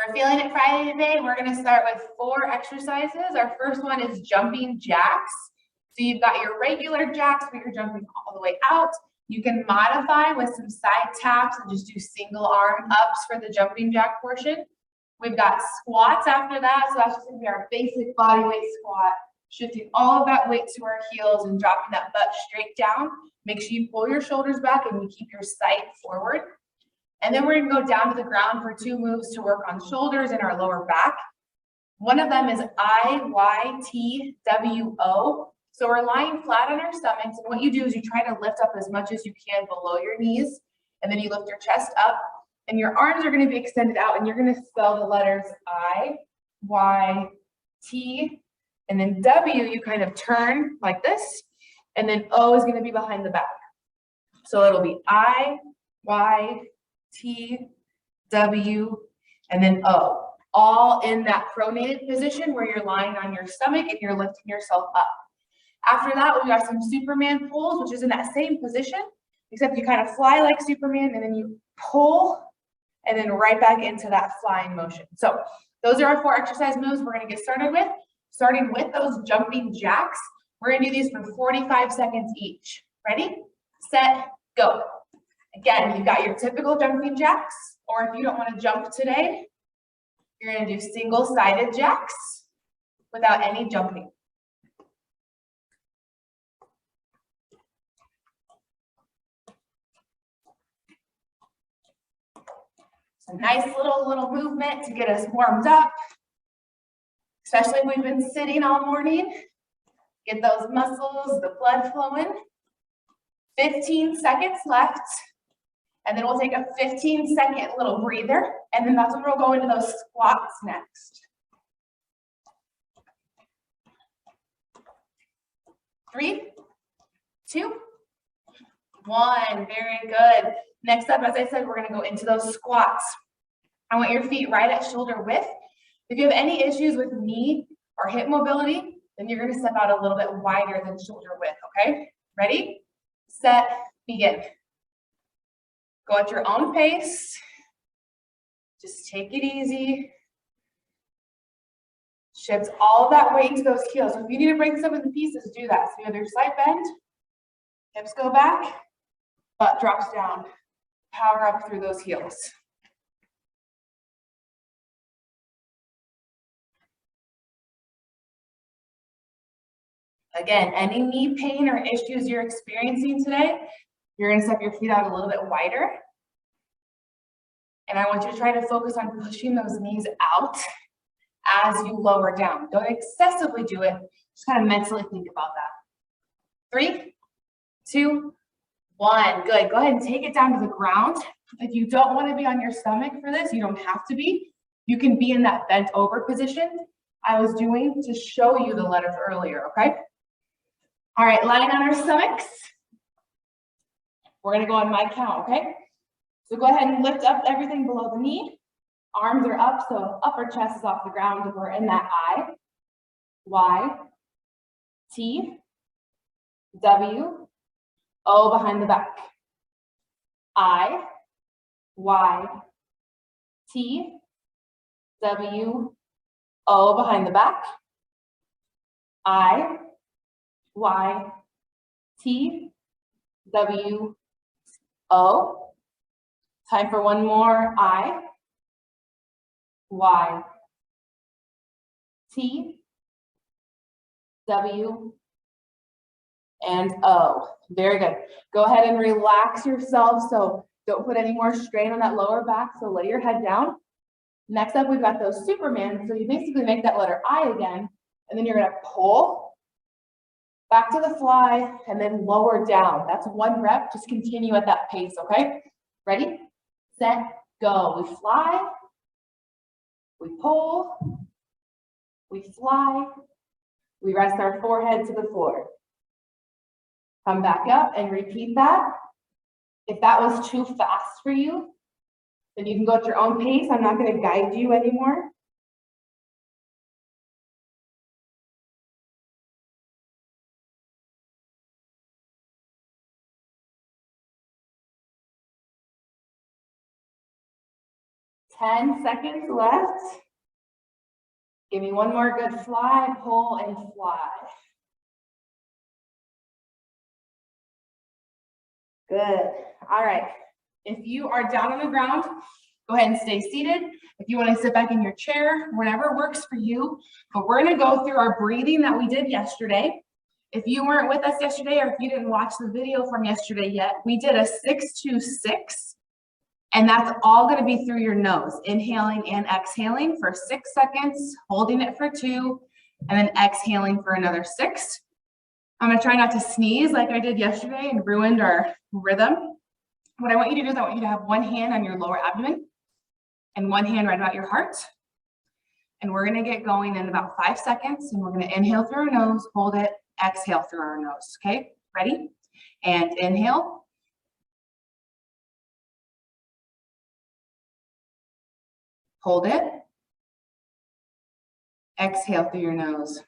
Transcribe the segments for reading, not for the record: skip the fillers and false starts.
For Feeling It Friday today, we're going to start with 4 exercises. Our first one is jumping jacks. So you've got your regular jacks where you're jumping all the way out. You can modify with some side taps and just do single arm ups for the jumping jack portion. We've got squats after that. So that's just going to be our basic body weight squat. Shifting all of that weight to our heels and dropping that butt straight down. Make sure you pull your shoulders back and you keep your sight forward. And then we're going to go down to the ground for 2 moves to work on shoulders and our lower back. One of them is IYTWO. So we're lying flat on our stomachs, and what you do is you try to lift up as much as you can below your knees, and then you lift your chest up, and your arms are going to be extended out, and you're going to spell the letters I, Y, T, and then W, you kind of turn like this, and then O is going to be behind the back. So it'll be I, Y, T, W, and then O, all in that pronated position where you're lying on your stomach and you're lifting yourself up. After that, we got some Superman pulls, which is in that same position, except you kind of fly like Superman and then you pull and then right back into that flying motion. So those are our 4 exercise moves we're going to get started with. Starting with those jumping jacks, we're going to do these for 45 seconds each. Ready, set, go. Again, you've got your typical jumping jacks, or if you don't want to jump today, you're going to do single-sided jacks without any jumping. A nice little movement to get us warmed up, especially if we've been sitting all morning. Get those muscles, the blood flowing. 15 seconds left, and then we'll take a 15-second little breather, and then that's when we'll go into those squats next. 3, 2, 1, very good. Next up, as I said, we're going to go into those squats. I want your feet right at shoulder width. If you have any issues with knee or hip mobility, then you're going to step out a little bit wider than shoulder width, okay? Ready, set, begin. Go at your own pace. Just take it easy. Shift all of that weight into those heels. So if you need to break some of the pieces, do that. So you have your side bend, hips go back, butt drops down. Power up through those heels. Again, any knee pain or issues you're experiencing today, you're going to step your feet out a little bit wider. And I want you to try to focus on pushing those knees out as you lower down. Don't excessively do it. Just kind of mentally think about that. 3, 2, 1. Good. Go ahead and take it down to the ground. If you don't want to be on your stomach for this, you don't have to be. You can be in that bent over position I was doing to show you the letters earlier, okay? All right, lying on our stomachs. We're going to go on my count, okay? So go ahead and lift up everything below the knee. Arms are up, so upper chest is off the ground, and we're in that I, Y, T, W, O behind the back. I, Y, T, W, O behind the back. I, Y, T, W, O. Time for one more. I, Y, T, W, and O. Very good. Go ahead and relax yourself. So don't put any more strain on that lower back. So lay your head down. Next up, we've got those Superman. So you basically make that letter I again, and then you're going to pull back to the fly and then lower down. That's 1 rep. Just continue at that pace, okay? Ready, set, go. We fly, we pull, we fly, we rest our forehead to the floor. Come back up and repeat that. If that was too fast for you, then you can go at your own pace. I'm not going to guide you anymore. 10 seconds left. Give me one more good fly, pull, and fly. Good. All right. If you are down on the ground, go ahead and stay seated. If you want to sit back in your chair, whatever works for you. But we're going to go through our breathing that we did yesterday. If you weren't with us yesterday, or if you didn't watch the video from yesterday yet, we did a 6-2-6. And that's all going to be through your nose, inhaling and exhaling for 6 seconds, holding it for 2, and then exhaling for another 6. I'm going to try not to sneeze like I did yesterday and ruined our rhythm. What I want you to do is I want you to have one hand on your lower abdomen and one hand right about your heart. And we're going to get going in about 5 seconds, and we're going to inhale through our nose, hold it, exhale through our nose. Okay, ready? And inhale. Hold it. Exhale through your nose.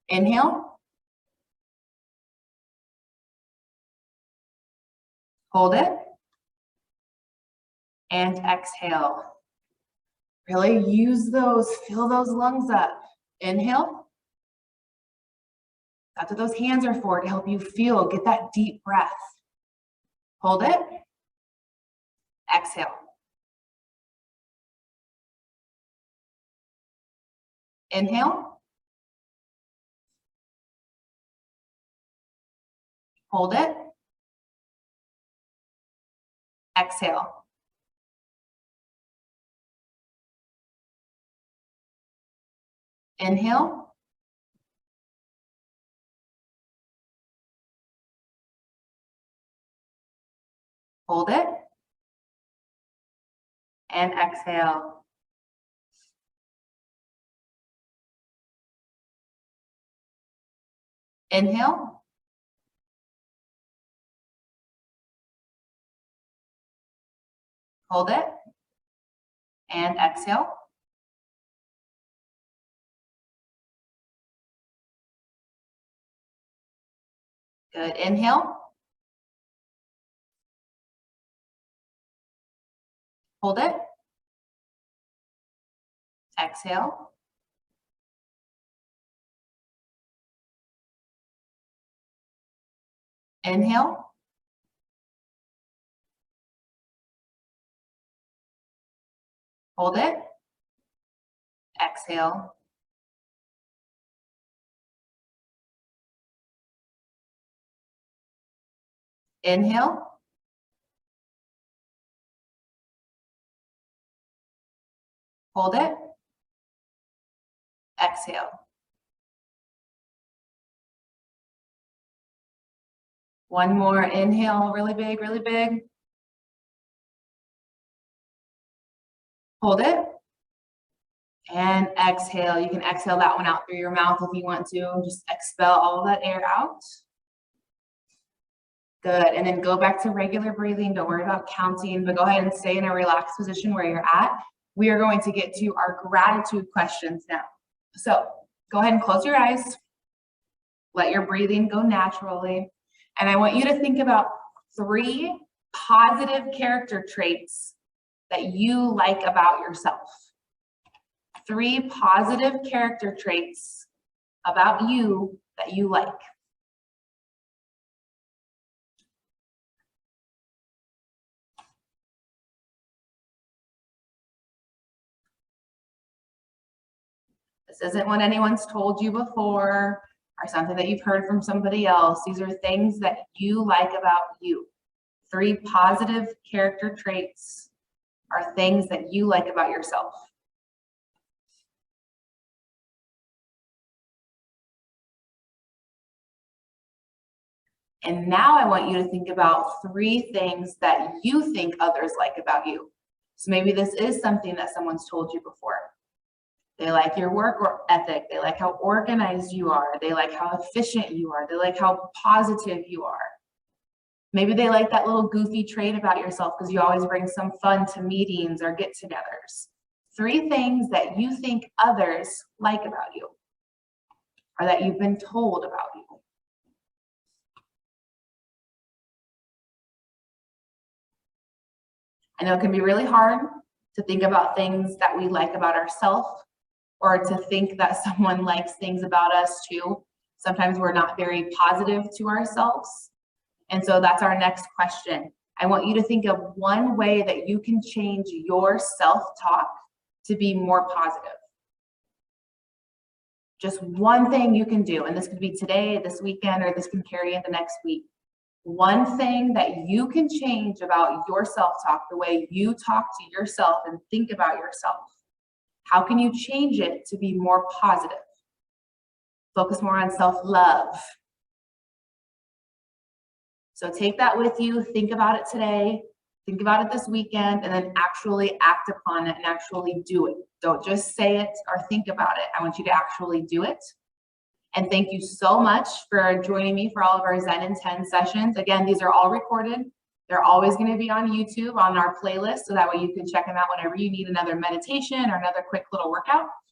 Inhale. Hold it. And exhale. Really use those, fill those lungs up. Inhale. That's what those hands are for, to help you feel, get that deep breath. Hold it. Exhale. Inhale. Hold it. Exhale. Inhale. Hold it. And exhale. Inhale. Hold it. And exhale. Good. Inhale. Hold it. Exhale. Inhale. Hold it. Exhale. Inhale. Hold it. Exhale. One more. Inhale, really big, really big. Hold it. And exhale. You can exhale that one out through your mouth if you want to. Just expel all that air out. Good. And then go back to regular breathing. Don't worry about counting, but go ahead and stay in a relaxed position where you're at. We are going to get to our gratitude questions now. So go ahead and close your eyes. Let your breathing go naturally. And I want you to think about 3 positive character traits that you like about yourself. 3 positive character traits about you that you like. This isn't what anyone's told you before or something that you've heard from somebody else. These are things that you like about you. 3 positive character traits are things that you like about yourself. And now I want you to think about 3 things that you think others like about you. So maybe this is something that someone's told you before. They like your work ethic. They like how organized you are. They like how efficient you are. They like how positive you are. Maybe they like that little goofy trait about yourself because you always bring some fun to meetings or get-togethers. 3 things that you think others like about you, or that you've been told about you. I know it can be really hard to think about things that we like about ourselves, or to think that someone likes things about us too. Sometimes we're not very positive to ourselves. And so that's our next question. I want you to think of one way that you can change your self-talk to be more positive. Just one thing you can do, and this could be today, this weekend, or this can carry into next week. One thing that you can change about your self-talk, the way you talk to yourself and think about yourself. How can you change it to be more positive? Focus more on self-love. So take that with you, think about it today, think about it this weekend, and then actually act upon it and actually do it. Don't just say it or think about it. I want you to actually do it. And thank you so much for joining me for all of our Zen in 10 sessions. Again, these are all recorded. They're always going to be on YouTube on our playlist, so that way you can check them out whenever you need another meditation or another quick little workout.